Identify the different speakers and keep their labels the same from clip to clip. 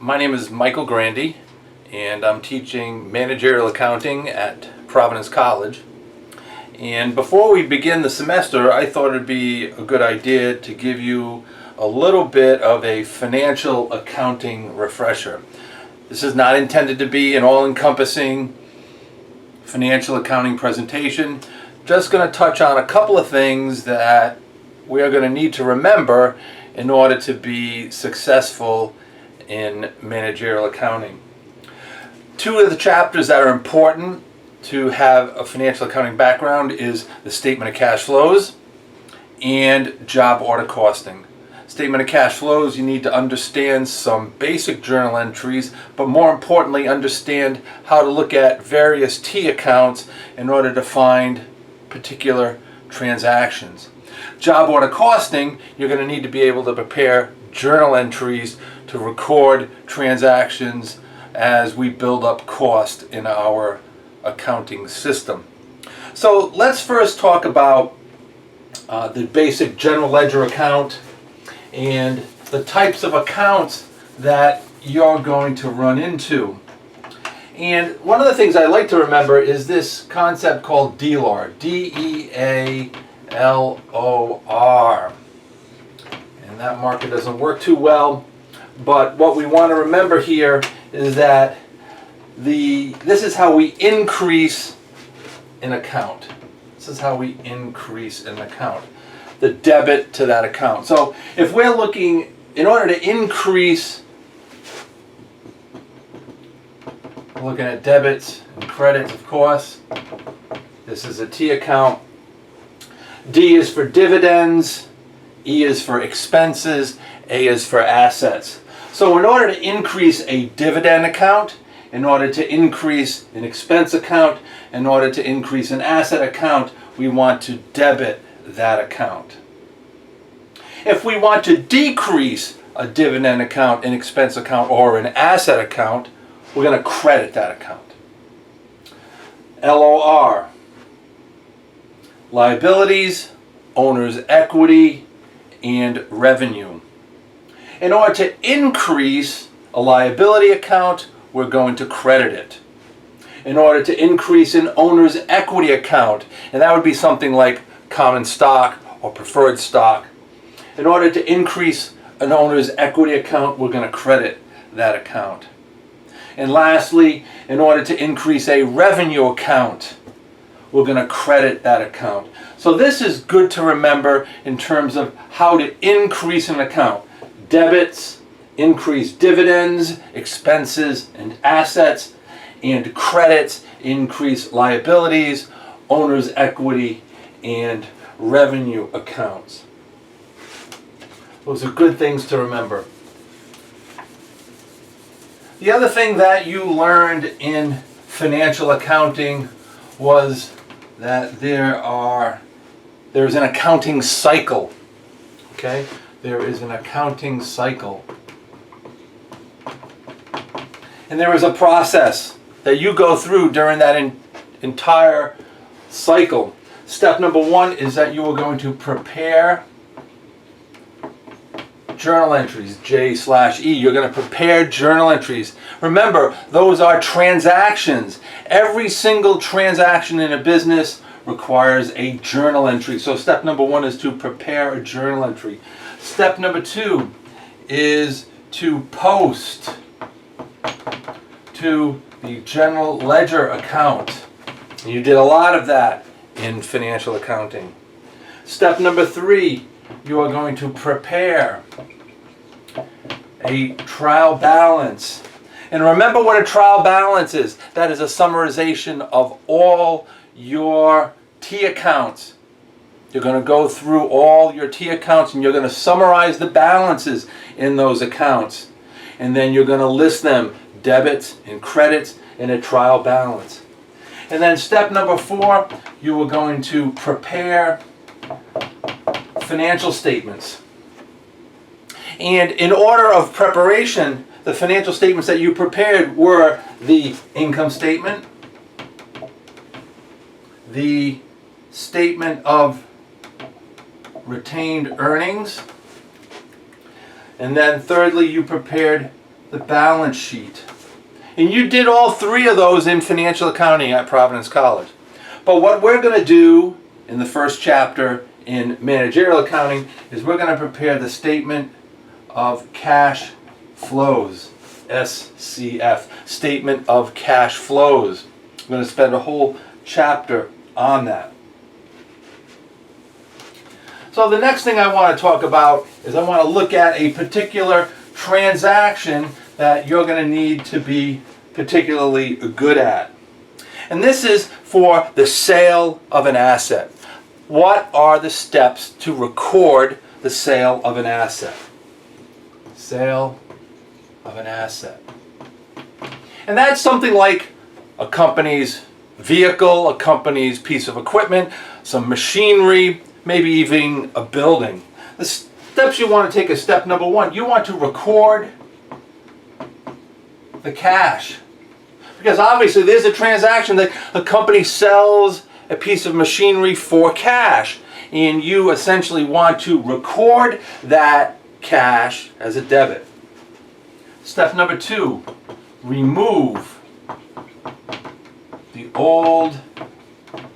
Speaker 1: My name is Michael Grandy, and I'm teaching managerial accounting at Providence College. And before we begin the semester, I thought it'd be a good idea to give you a little bit of a financial accounting refresher. This is not intended to be an all-encompassing financial accounting presentation. Just going to touch on a couple of things that we are going to need to remember in order to be successful in managerial accounting. Two of the chapters that are important to have a financial accounting background is the statement of cash flows and job order costing. Statement of cash flows, you need to understand some basic journal entries, but more importantly, understand how to look at various T accounts in order to find particular transactions. Job order costing, you're going to need to be able to prepare journal entries to record transactions as we build up cost in our accounting system. So let's first talk about the basic general ledger account and the types of accounts that you're going to run into. And one of the things I like to remember is this concept called DEALOR, D-E-A-L-O-R. And that marker doesn't work too well, but what we want to remember here is that this is how we increase an account. This is how we increase an account. The debit to that account. So if we're looking, in order to increase, we're looking at debits and credits, of course. This is a T account. D is for dividends, E is for expenses, A is for assets. So in order to increase a dividend account, in order to increase an expense account, in order to increase an asset account, we want to debit that account. If we want to decrease a dividend account, an expense account, or an asset account, we're going to credit that account. LOR, liabilities, owner's equity, and revenue. In order to increase a liability account, we're going to credit it. In order to increase an owner's equity account, and that would be something like common stock or preferred stock. In order to increase an owner's equity account, we're going to credit that account. And lastly, in order to increase a revenue account, we're going to credit that account. So this is good to remember in terms of how to increase an account. Debits, increase dividends, expenses, and assets, and credits, increase liabilities, owner's equity, and revenue accounts. Those are good things to remember. The other thing that you learned in financial accounting was that there's an accounting cycle. Okay? There is an accounting cycle. And there is a process that you go through during that entire cycle. Step number one is that you are going to prepare journal entries, J/E. You're going to prepare journal entries. Remember, those are transactions. Every single transaction in a business requires a journal entry. So step number one is to prepare a journal entry. Step number two is to post to the general ledger account. You did a lot of that in financial accounting. Step number three, you are going to prepare a trial balance. And remember what a trial balance is. That is a summarization of all your T accounts. You're going to go through all your T accounts and you're going to summarize the balances in those accounts. And then you're going to list them, debits and credits, in a trial balance. And then step number four, you are going to prepare financial statements. And in order of preparation, the financial statements that you prepared were the income statement, the statement of retained earnings, and then thirdly, you prepared the balance sheet. And you did all three of those in financial accounting at Providence College. But what we're going to do in the first chapter in managerial accounting is we're going to prepare the statement of cash flows, SCF, statement of cash flows. I'm going to spend a whole chapter on that. So the next thing I want to talk about is I want to look at a particular transaction that you're going to need to be particularly good at. And this is for the sale of an asset. What are the steps to record the sale of an asset? Sale of an asset. And that's something like a company's vehicle, a company's piece of equipment, some machinery, maybe even a building. The steps you want to take is step number one. You want to record the cash. Because obviously there's a transaction that a company sells a piece of machinery for cash. And you essentially want to record that cash as a debit. Step number two, remove the old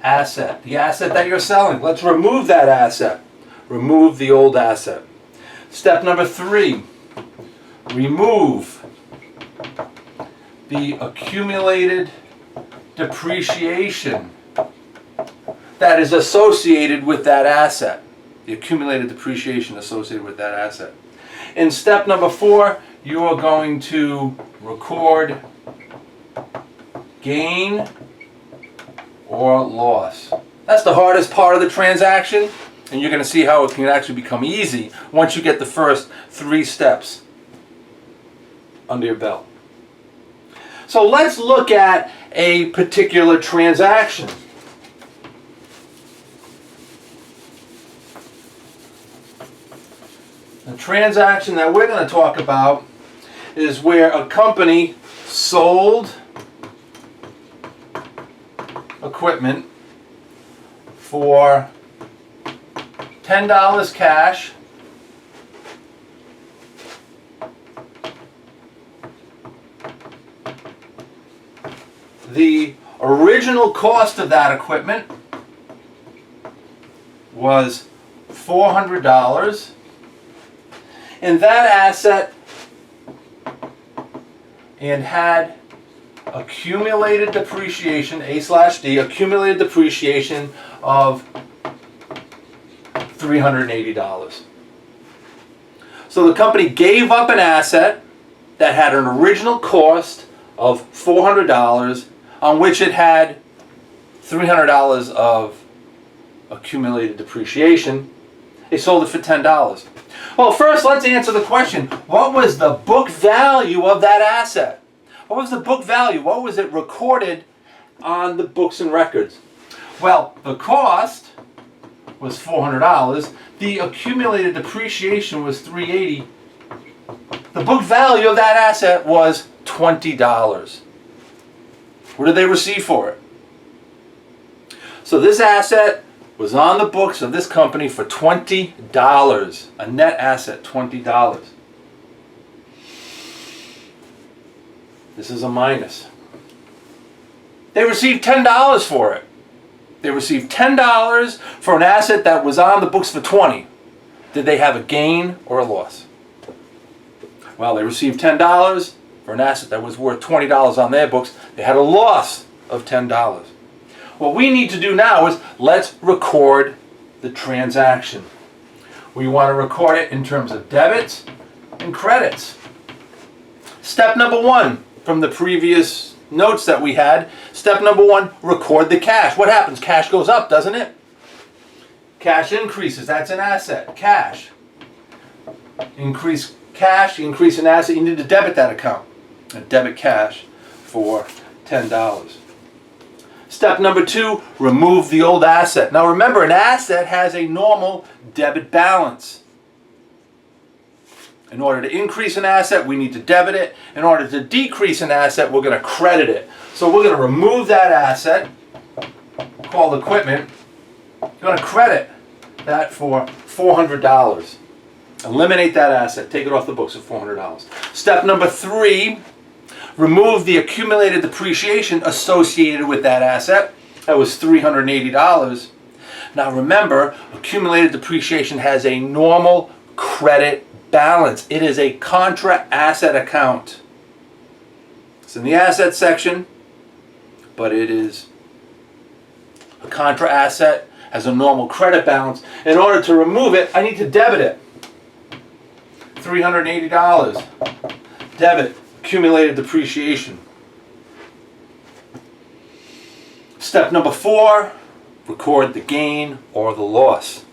Speaker 1: asset. The asset that you're selling. Let's remove that asset. Remove the old asset. Step number three, remove the accumulated depreciation that is associated with that asset. The accumulated depreciation associated with that asset. In step number four, you are going to record gain or loss. That's the hardest part of the transaction, and you're going to see how it can actually become easy once you get the first three steps under your belt. So let's look at a particular transaction. The transaction that we're going to talk about is where a company sold equipment for $10 cash the original cost of that equipment was $400, and that asset and had accumulated depreciation, A/D, accumulated depreciation of $380. So the company gave up an asset that had an original cost of $400, on which it had $300 of accumulated depreciation. They sold it for $10. Well, first let's answer the question, what was the book value of that asset? What was the book value? What was it recorded on the books and records? Well, the cost was $400. The accumulated depreciation was $380. The book value of that asset was $20. What did they receive for it? So this asset was on the books of this company for $20. A net asset, $20. This is a minus. They received $10 for it. They received $10 for an asset that was on the books for $20. Did they have a gain or a loss? Well, they received $10 for an asset that was worth $20 on their books. They had a loss of $10. What we need to do now is let's record the transaction. We want to record it in terms of debits and credits. Step number one from the previous notes that we had. Step number one, record the cash. What happens? Cash goes up, doesn't it? Cash increases. That's an asset. Cash. Increase cash, increase an asset. You need to debit that account. And debit cash for $10. Step number two, remove the old asset. Now remember, an asset has a normal debit balance. In order to increase an asset, we need to debit it. In order to decrease an asset, we're going to credit it. So we're going to remove that asset, called equipment. We're going to credit that for $400. Eliminate that asset. Take it off the books at $400. Step number 3, remove the accumulated depreciation associated with that asset. That was $380. Now remember, accumulated depreciation has a normal credit balance. It is a contra asset account. It's in the asset section, but it is a contra asset, has a normal credit balance. In order to remove it, I need to debit it. $380. Debit accumulated depreciation. Step number 4, record the gain or the loss.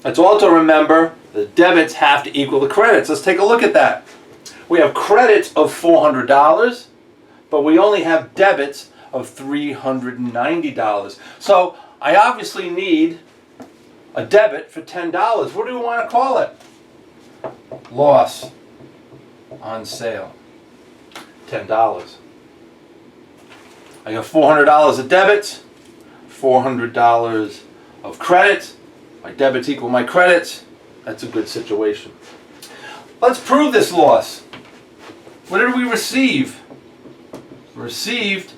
Speaker 1: Let's also remember the debits have to equal the credits. Let's take a look at that. We have credits of $400, but we only have debits of $390. So I obviously need a debit for $10. What do we want to call it? Loss on sale. $10. I got $400 of debits, $400 of credits. My debits equal my credits. That's a good situation. Let's prove this loss. What did we receive? Received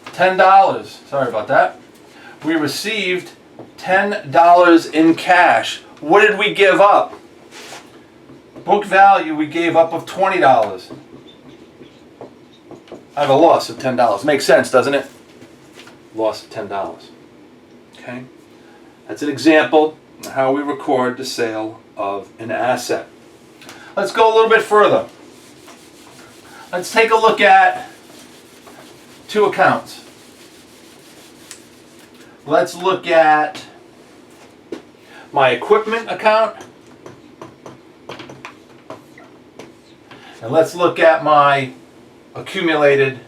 Speaker 1: $10. Sorry about that. We received $10 in cash. What did we give up? Book value we gave up of $20. I have a loss of $10. Makes sense, doesn't it? Loss of $10. Okay? That's an example of how we record the sale of an asset. Let's go a little bit further. Let's take a look at 2 accounts. Let's look at my equipment account, and let's look at my accumulated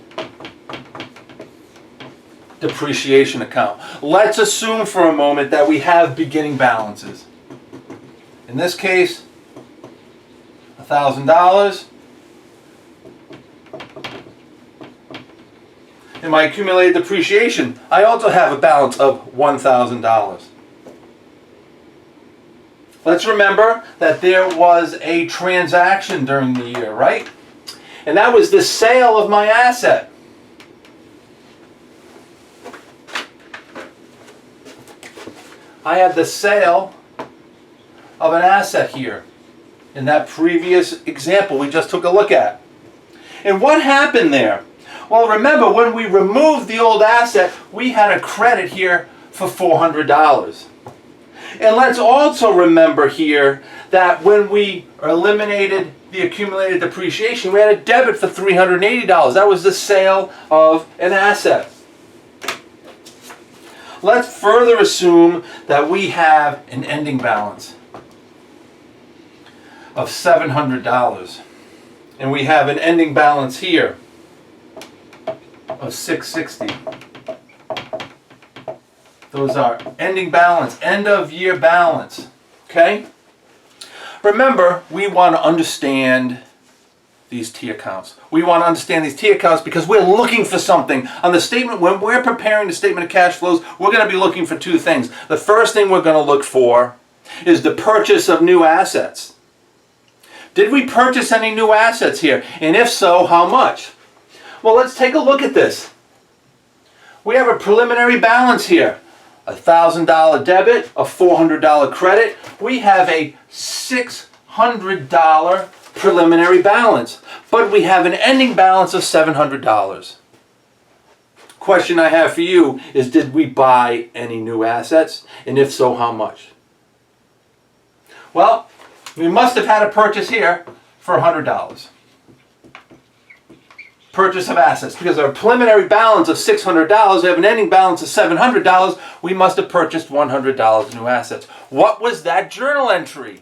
Speaker 1: depreciation account. Let's assume for a moment that we have beginning balances. In this case, $1,000. In my accumulated depreciation, I also have a balance of $1,000. Let's remember that there was a transaction during the year, right? And that was the sale of my asset. I had the sale of an asset here in that previous example we just took a look at. And what happened there? Well, remember, when we removed the old asset, we had a credit here for $400. And let's also remember here that when we eliminated the accumulated depreciation, we had a debit for $380. That was the sale of an asset. Let's further assume that we have an ending balance of $700. And we have an ending balance here of $660. Those are ending balance, end of year balance. Okay? Remember, we want to understand these T accounts. We want to understand these T accounts because we're looking for something. On the statement, when we're preparing the statement of cash flows, we're going to be looking for 2 things. The first thing we're going to look for is the purchase of new assets. Did we purchase any new assets here? And if so, how much? Well, let's take a look at this. We have a preliminary balance here. $1,000 debit, a $400 credit. We have a $600 preliminary balance, but we have an ending balance of $700. Question I have for you is, did we buy any new assets? And if so, how much? Well, we must have had a purchase here for $100. Purchase of assets, because our preliminary balance of $600, we have an ending balance of $700, we must have purchased $100 in new assets. What was that journal entry?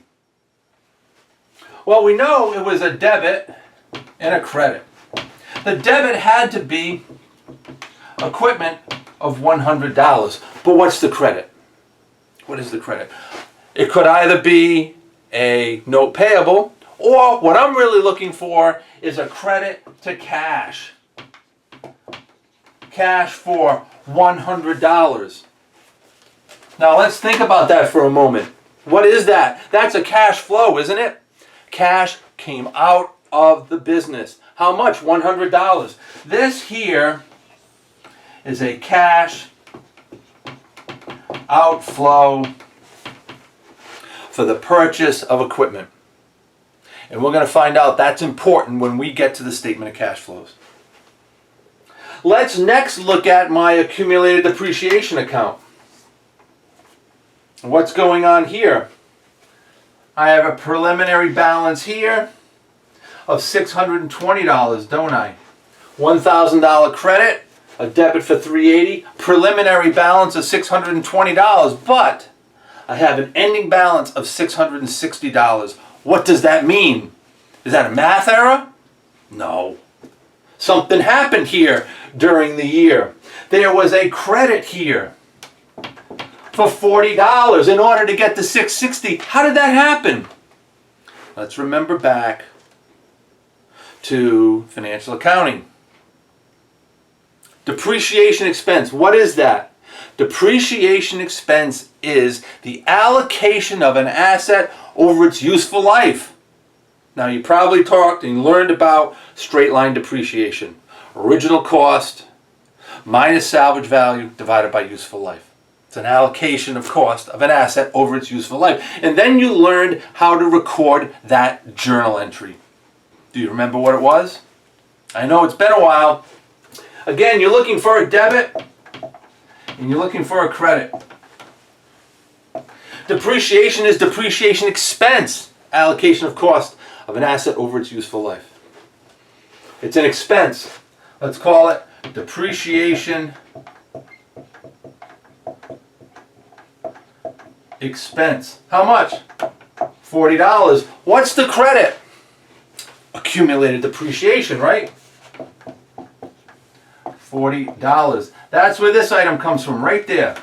Speaker 1: Well, we know it was a debit and a credit. The debit had to be equipment of $100, but what's the credit? What is the credit? It could either be a note payable, or what I'm really looking for is a credit to cash. Cash for $100. Now let's think about that for a moment. What is that? That's a cash flow, isn't it? Cash came out of the business. How much? $100. This here is a cash outflow for the purchase of equipment. And we're going to find out that's important when we get to the statement of cash flows. Let's next look at my accumulated depreciation account. What's going on here? I have a preliminary balance here of $620, don't I? $1,000 credit, a debit for $380, preliminary balance of $620, but I have an ending balance of $660. What does that mean? Is that a math error? No. Something happened here during the year. There was a credit here for $40 in order to get to $660. How did that happen? Let's remember back to financial accounting. Depreciation expense. What is that? Depreciation expense is the allocation of an asset over its useful life. Now you probably talked and learned about straight line depreciation. Original cost minus salvage value divided by useful life. It's an allocation of cost of an asset over its useful life. And then you learned how to record that journal entry. Do you remember what it was? I know it's been a while. Again, you're looking for a debit and you're looking for a credit. Depreciation is depreciation expense, allocation of cost of an asset over its useful life. It's an expense. Let's call it depreciation expense. How much? $40. What's the credit? Accumulated depreciation, right? $40. That's where this item comes from, right there.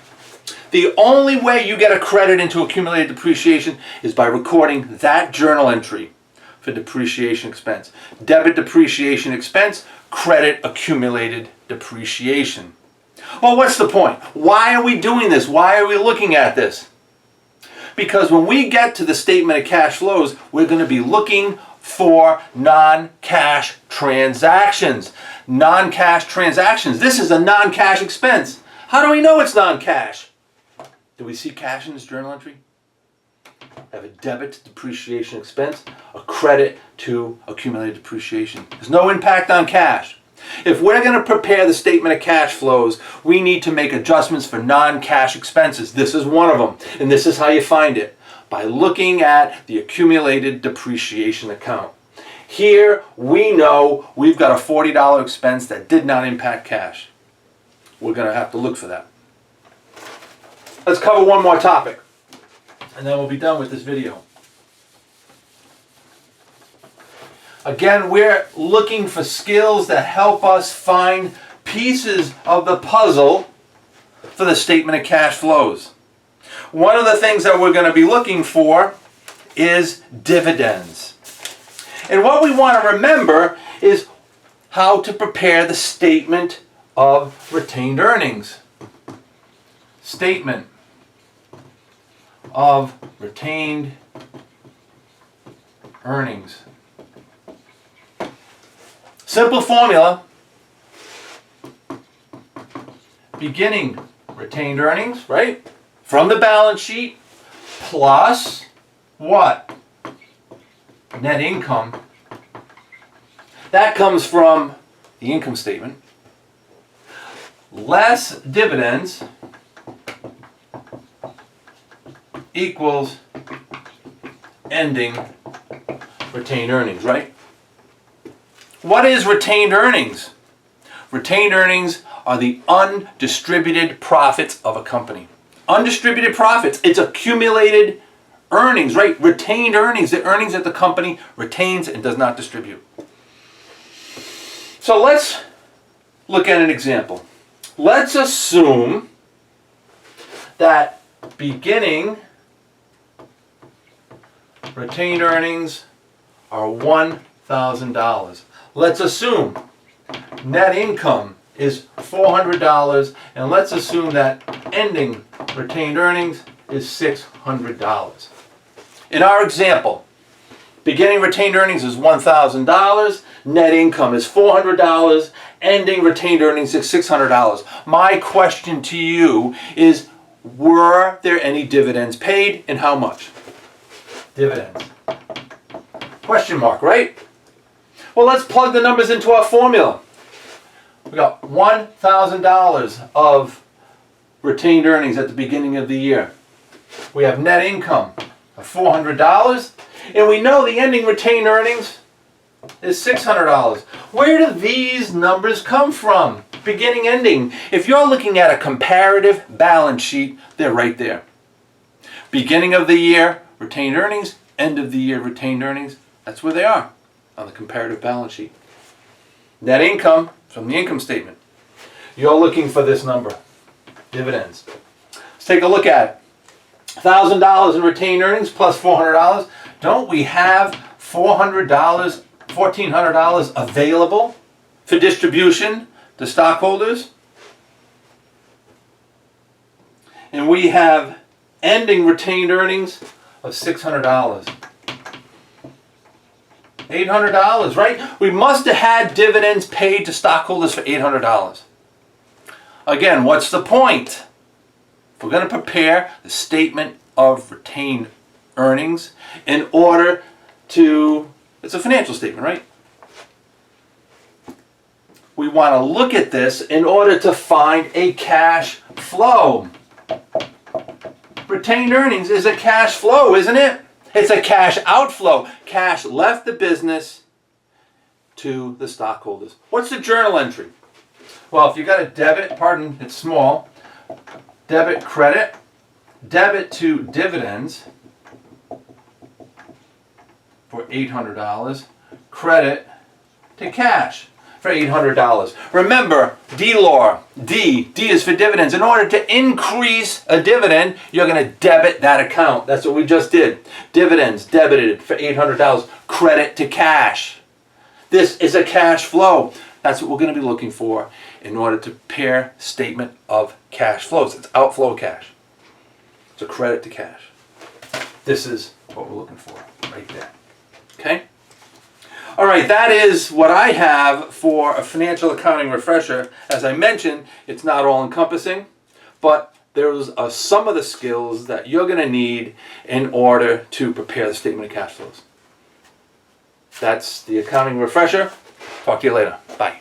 Speaker 1: The only way you get a credit into accumulated depreciation is by recording that journal entry for depreciation expense. Debit depreciation expense, credit accumulated depreciation. Well, what's the point? Why are we doing this? Why are we looking at this? Because when we get to the statement of cash flows, we're going to be looking for non-cash transactions. Non-cash transactions. This is a non-cash expense. How do we know it's non-cash? Do we see cash in this journal entry? I have a debit to depreciation expense, a credit to accumulated depreciation. There's no impact on cash. If we're going to prepare the statement of cash flows, we need to make adjustments for non-cash expenses. This is one of them, and this is how you find it, by looking at the accumulated depreciation account. Here, we know we've got a $40 expense that did not impact cash. We're going to have to look for that. Let's cover one more topic, and then we'll be done with this video. Again, we're looking for skills that help us find pieces of the puzzle for the statement of cash flows. One of the things that we're going to be looking for is dividends. And what we want to remember is how to prepare the statement of retained earnings. Statement of retained earnings. Simple formula. Beginning retained earnings, right? From the balance sheet plus what? Net income. That comes from the income statement. Less dividends equals ending retained earnings, right? What is retained earnings? Retained earnings are the undistributed profits of a company. Undistributed profits, it's accumulated earnings, right? Retained earnings, the earnings that the company retains and does not distribute. So let's look at an example. Let's assume that beginning retained earnings are $1,000. Let's assume net income is $400, and let's assume that ending retained earnings is $600. In our example, beginning retained earnings is $1,000, net income is $400, ending retained earnings is $600. My question to you is, were there any dividends paid and how much? Dividends. Question mark, right? Well, let's plug the numbers into our formula. We got $1,000 of retained earnings at the beginning of the year. We have net income of $400, and we know the ending retained earnings is $600. Where do these numbers come from? Beginning, ending. If you're looking at a comparative balance sheet, they're right there. Beginning of the year, retained earnings. End of the year, retained earnings. That's where they are on the comparative balance sheet. Net income from the income statement. You're looking for this number. Dividends. Let's take a look at it. $1,000 in retained earnings plus $400. Don't we have $1,400 available for distribution to stockholders? And we have ending retained earnings of $600. $800, right? We must have had dividends paid to stockholders for $800. Again, what's the point? If we're going to prepare the statement of retained earnings in order to, it's a financial statement, right? We want to look at this in order to find a cash flow. Retained earnings is a cash flow, isn't it? It's a cash outflow. Cash left the business to the stockholders. What's the journal entry? Well, if you got a debit, pardon, it's small, debit credit, debit to dividends for $800, credit to cash for $800. Remember, D-LOR, D is for dividends. In order to increase a dividend, you're going to debit that account. That's what we just did. Dividends debited for $800, credit to cash. This is a cash flow. That's what we're going to be looking for in order to prepare statement of cash flows. It's outflow cash. It's a credit to cash. This is what we're looking for right there. Okay? All right, that is what I have for a financial accounting refresher. As I mentioned, it's not all encompassing, but there's some of the skills that you're going to need in order to prepare the statement of cash flows. That's the accounting refresher. Talk to you later. Bye.